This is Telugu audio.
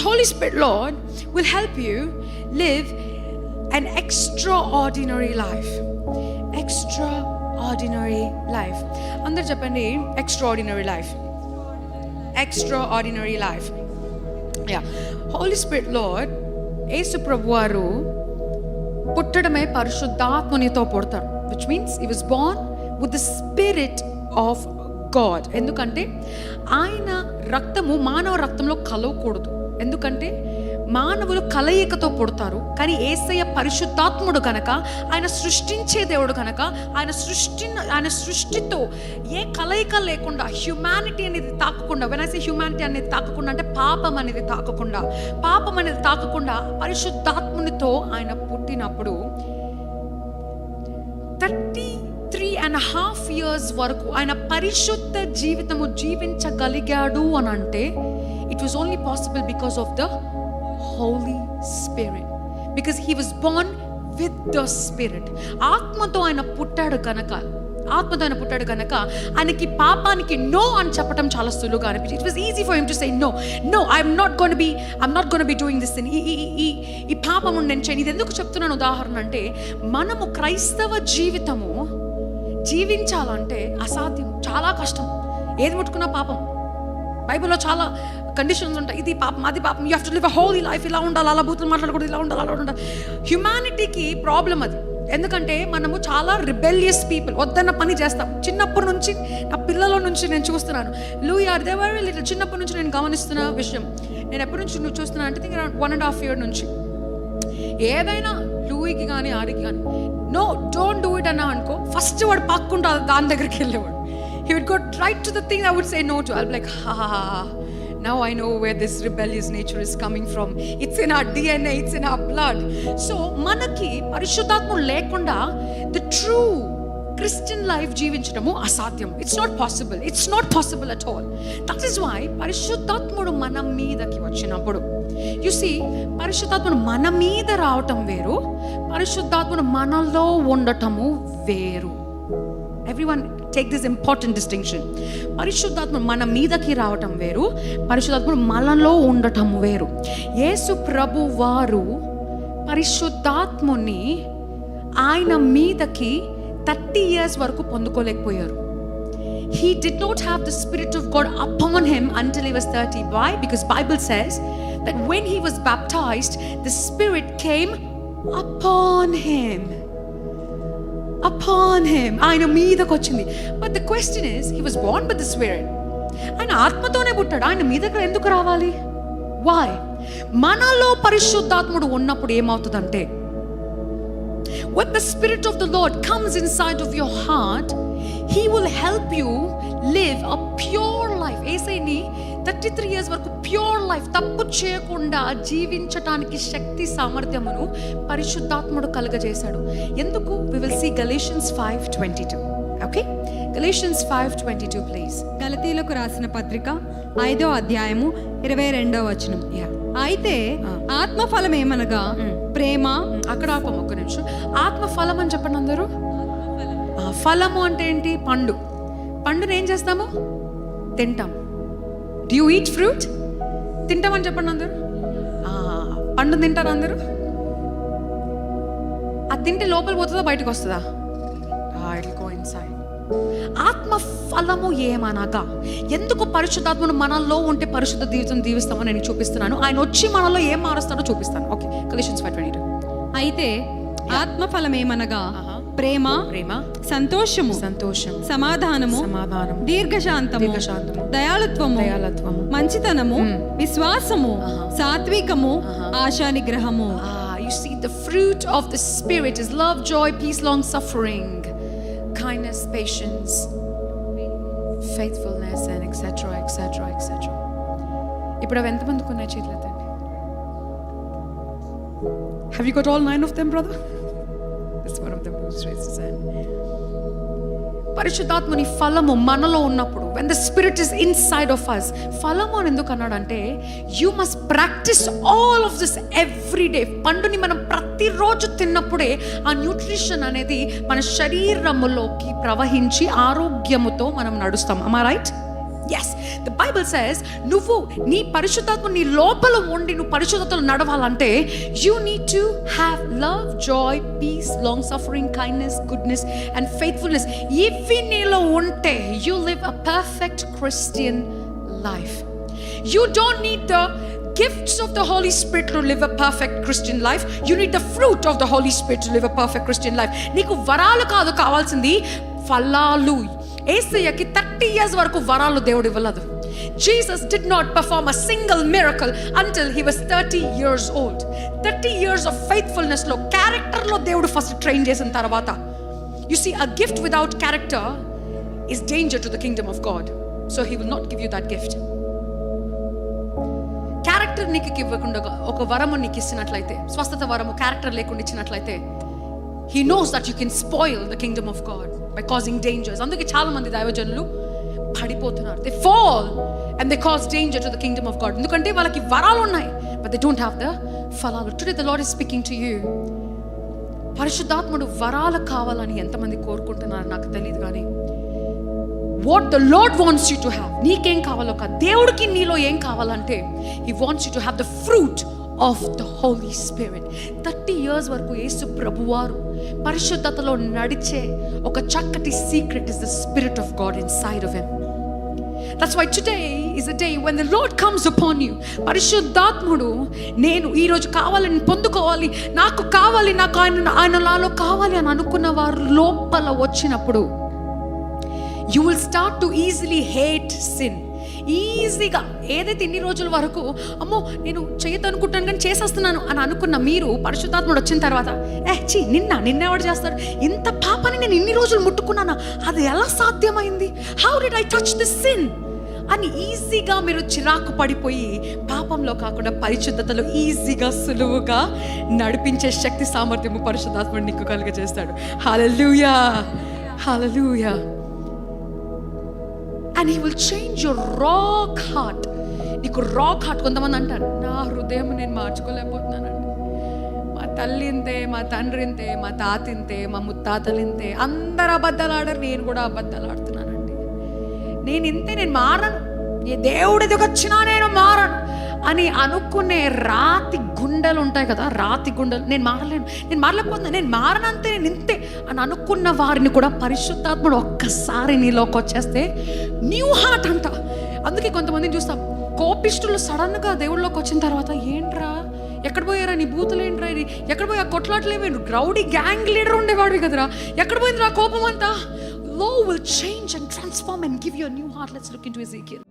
Holy Spirit, Lord, will help you live an extraordinary life. Extraordinary life. అందరు చెప్పండి, extraordinary life. Extraordinary life. Yeah. Holy Spirit, Lord, యేసు ప్రభువారు పుట్టడమే పరిశుద్ధాత్మనితో పుడతారు, which means he was born with the spirit of God. ఎందుకంటే ఆయన రక్తము మానవ రక్తంలో కలవకూడదు, ఎందుకంటే మానవులు కలయికతో పుడతారు. కానీ యేసయ్య పరిశుద్ధాత్ముడు కనుక, ఆయన సృష్టించే దేవుడు కనుక, ఆయన సృష్టితో ఏ కలయిక లేకుండా, హ్యుమానిటీ అనేది తాకకుండా, వెన్ ఐ సే హ్యుమానిటీ అనేది తాకకుండా అంటే పాపం అనేది తాకకుండా పరిశుద్ధాత్మునితో ఆయన పుట్టినప్పుడు 33.5 years వరకు ఆయన పరిశుద్ధ జీవితము జీవించగలిగాడు అని అంటే it was only possible because of the Holy Spirit, because he was born with the Spirit. ఆత్మతో ఆయన పుట్టాడు కనుక ఆయనకి పాపానికి నో అని చెప్పడం చాలా సులువుగా అనిపించింది. It was easy for him to say no I'm not gonna be doing this thing. ఈ పాపము నేను చేయను. ఇది ఎందుకు చెప్తున్నాను ఉదాహరణ అంటే, మనము క్రైస్తవ జీవితము జీవించాలంటే అసాధ్యం, చాలా కష్టం. ఏది ముట్టుకున్నా పాపం. బైబిల్లో చాలా కండిషన్స్ ఉంటాయి, ఇది పాపం అది పాపం, you have to live a Holi life, ఇలా ఉండాలి, అలా బూతులు మాట్లాడకూడదు, ఇలా ఉండాలి, అలా ఉండాలి. హ్యుమానిటీకి ప్రాబ్లం అది. ఎందుకంటే మనము చాలా రిబెలియస్ పీపుల్, వద్దన్న పని చేస్తాం. చిన్నప్పటి నుంచి నా పిల్లల నుంచి నేను చూస్తున్నాను. లూయి ఆర్ దేవర్ లిటిల్, చిన్నప్పటి నుంచి నేను గమనిస్తున్న విషయం. నేను ఎప్పటి నుంచి నువ్వు చూస్తున్నా అంటే థింక్ అరౌండ్ 1.5 years నుంచి ఏదైనా లూయికి కానీ ఆరికి కానీ నో డోంట్ డూ ఇట్ అన్నా అనుకో, ఫస్ట్ వాడు పాక్కుంటా దాని దగ్గరికి వెళ్ళేవాడు. He would go right to the thing I would say no to. I'll be like, ha ha ha. Now I know where this rebellious nature is coming from. It's in our DNA, it's in our blood. So మనకి పరిశుద్ధాత్ముడు లేకుండా the true Christian life జీవించడము అసాధ్యం. It's not possible at all. That is why పరిశుద్ధాత్ముడు మన మీదకి వచ్చినప్పుడు, you see, పరిశుద్ధాత్ముడు మన మీద రావటం వేరు, పరిశుద్ధాత్ముడు మనలో ఉండటము వేరు. Everyone take this important distinction. పరిశుద్ధాత్మ మన మీదకి రావటం వేరు, పరిశుద్ధాత్ముడు మనలో ఉండటం వేరు. యేసు ప్రభు వారు పరిశుద్ధాత్ముని ఆయన మీదకి 30 years వరకు పొందుకోలేకపోయారు. He did not have the Spirit of God upon him until he was 30. Why? Because Bible says that when he was baptized, the Spirit came upon him. ఆయన మీదకి వచ్చింది. But the question is, he was Born with the spirit. ఆయన ఆత్మతోనే పుట్టాడు, ఆయన మీదకి ఎందుకు రావాలి? వై? మనలో పరిశుద్ధాత్ముడు ఉన్నప్పుడు ఏమవుతుందంటే, when the Spirit of the Lord comes inside of your heart, he will help you live a pure life. ఏసైని 33 years వరకు ప్యూర్ లైఫ్, తప్పు చేయకుండా జీవించటానికి శక్తి సామర్థ్యమును పరిశుద్ధాత్ముడు కలుగజేశాడు. ఎందుకు? we will see Galatians 5:22. okay, Galatians 5:22 please. గలతీయులకు రాసిన పత్రిక 5వ అధ్యాయము 22వ వచనం. అయితే ఆత్మఫలం ఏమనగా ప్రేమ. అక్కడ ఆపం ఒక్క నిమిషం. ఆత్మఫలం అని చెప్పండి అందరూ. ఫలము అంటే ఏంటి? పండుని ఏం చేస్తాము? తింటాం. Do you eat fruit? తింటామని చెప్పండి అందరూ. పండు తింటారు అందరూ. అది తింటే లోపల పోతుందా బయటకు వస్తుందా? It will go inside. ఆత్మ ఫలము ఏమనగా, ఎందుకు పరిశుద్ధాత్మను మనలో ఉంటే పరిశుద్ధ జీవితం జీవిస్తామని నేను చూపిస్తున్నాను. ఆయన వచ్చి మనలో ఏం మారుస్తాడో చూపిస్తాను. Okay, Galatians 5:22. అయితే ఆత్మఫలం ఏమనగా ప్రేమ, సంతోషము, సమాధానము, దీర్ఘశాంతము, దయాళుత్వము, మంచితనము, విశ్వాసము, సాత్వికము, ఆశా నిగ్రహము. You see, the fruit of the Spirit is love, joy, peace, long suffering, kindness, patience, faithfulness, and etc. ఇప్పుడు అవి ఎంతమందికి ఉన్నాయి చేతులెత్తండి. Have you got all 9 of them, brother? That's one of them who's raised his hand. పరిశుద్ధాత్మని ఫలము మనలో ఉన్నప్పుడు, when the Spirit is inside of us, ఫలము అని ఎందుకు అన్నాడంటే, you must practice all of this every day. పండుని మనం ప్రతిరోజు తిన్నప్పుడే ఆ న్యూట్రిషన్ అనేది మన శరీరములోకి ప్రవహించి ఆరోగ్యముతో మనం నడుస్తాం. Am I right? Yes, the Bible says నువ్వు నీ పరిశుద్ధాత్మ నీ లోపల ఉండి నువ్వు పరిశుద్ధతలో నడవాలంటే you need to have love, joy, peace, long suffering, kindness, goodness and faithfulness. ఇవి నీలో ఉంటే you live a perfect Christian life. You don't need the gifts of the Holy Spirit to live a perfect Christian life. You need the fruit of the Holy Spirit to live a perfect Christian life. నీకు వరాలు కాదు కావాల్సింది, ఫలాలు. యేసయ్యకి 30 years వరకు వరాలు దేవుడు ఇవ్వలేదు. Jesus did not perform a single miracle until he was 30 years old. 30 years of faithfulness లో, character లో దేవుడు ఫస్ట్ ట్రైన్ చేసిన తర్వాత. You see, a gift without character is danger to the kingdom of God. So he will not give you that gift. Character నీకు ఇవ్వకుండా ఒక వరము నీకు ఇచ్చినట్లయితే, స్వస్థత వరము క్యారెక్టర్ లేకుండా ఇచ్చినట్లయితే, he knows that you can spoil the kingdom of God by causing dangers. అందుకే చాలా మంది దైవజనులు పడిపోతున్నారు. They fall and they cause danger to the kingdom of God. ఎందుకంటే వాళ్ళకి వరాలు ఉన్నాయి, but they don't have the ఫలాలు. Today the Lord is speaking to you. పరిశుద్ధాత్ముడు వరాలు కావాలని ఎంతమంది కోరుకుంటున్నారు నాకు తెలియదు, కానీ what the Lord wants you to have, నీకేం కావాలో కాదు, దేవుడికి నీలో ఏం కావాలంటే he wants you to have the fruit of the Holy Spirit. 30 years వరకు యేసు ప్రభువారు పరిశుద్ధతలో నడిచే ఒక చక్కటి secret is the Spirit of God inside of him. That's why today is a day when the Lord comes upon you. పరిశుద్ధాత్ముడు నేను ఈ రోజు కావాలని పొందుకోవాలి, నాకు కావాలి, నాకు ఆయన నాలో కావాలి అని అనుకున్న వారు లోపల వచ్చినప్పుడు you will start to easily hate sin. ఈజీగా ఏదైతే ఇన్ని రోజుల వరకు అమ్మో నేను చేయొద్దనుకుంటాను కానీ చేసేస్తున్నాను అని అనుకున్న మీరు పరిశుద్ధాత్ముడు వచ్చిన తర్వాత నిన్నెవడు చేస్తాడు, ఇంత పాపాన్ని నేను ఇన్ని రోజులు ముట్టుకున్నానా, అది ఎలా సాధ్యమైంది, how did I touch this sin అని ఈజీగా మీరు చిరాకు పడిపోయి పాపంలో కాకుండా పరిశుద్ధతలో ఈజీగా సులువుగా నడిపించే శక్తి సామర్థ్యము పరిశుద్ధాత్ముడు నీకు కలుగజేస్తాడు. హల్లెలూయా, హల్లెలూయా. And he will change your rock heart. నీకు రాక్ హార్ట్. కొంతమంది అంటారు నా హృదయం నేను మార్చుకోలేకపోతున్నానండి, మా తల్లి ఇంతే, మా తండ్రి ఇంతే, మా తాత ఇంతే, మా ముత్తాతలు ఇంతే, అందరు అబద్ధాలు ఆడారు, నేను కూడా అబద్ధాలు ఆడుతున్నానండి, నేను ఇంతే, నేను మారను, ఏ దేవుడి దగ్గర వచ్చినా నేను మారను అని అనుకునే రాతి గుండెలు ఉంటాయి కదా, రాతి గుండెలు, నేను మారలేను, నేను మారలేకపోతున్నా, నేను మారనంతే, నేను ఇంతే అని అనుకున్న వారిని కూడా పరిశుద్ధాత్ముడు ఒక్కసారి నీలోకి వచ్చేస్తే న్యూ హార్ట్ అంట. అందుకే కొంతమందిని చూస్తాం, కోపిష్టులు సడన్గా దేవుళ్ళలోకి వచ్చిన తర్వాత ఏంట్రా ఎక్కడ పోయారా నీ బూతులు ఏంట్రా, ఎక్కడ పోయి ఆ కొట్లాట్లేమే, రౌడీ గ్యాంగ్ లీడర్ ఉండేవాడివి కదరా, ఎక్కడ పోయింది ఆ కోపం అంతా. Lord will change and transform and give you a new heart. Let's look into Ezekiel.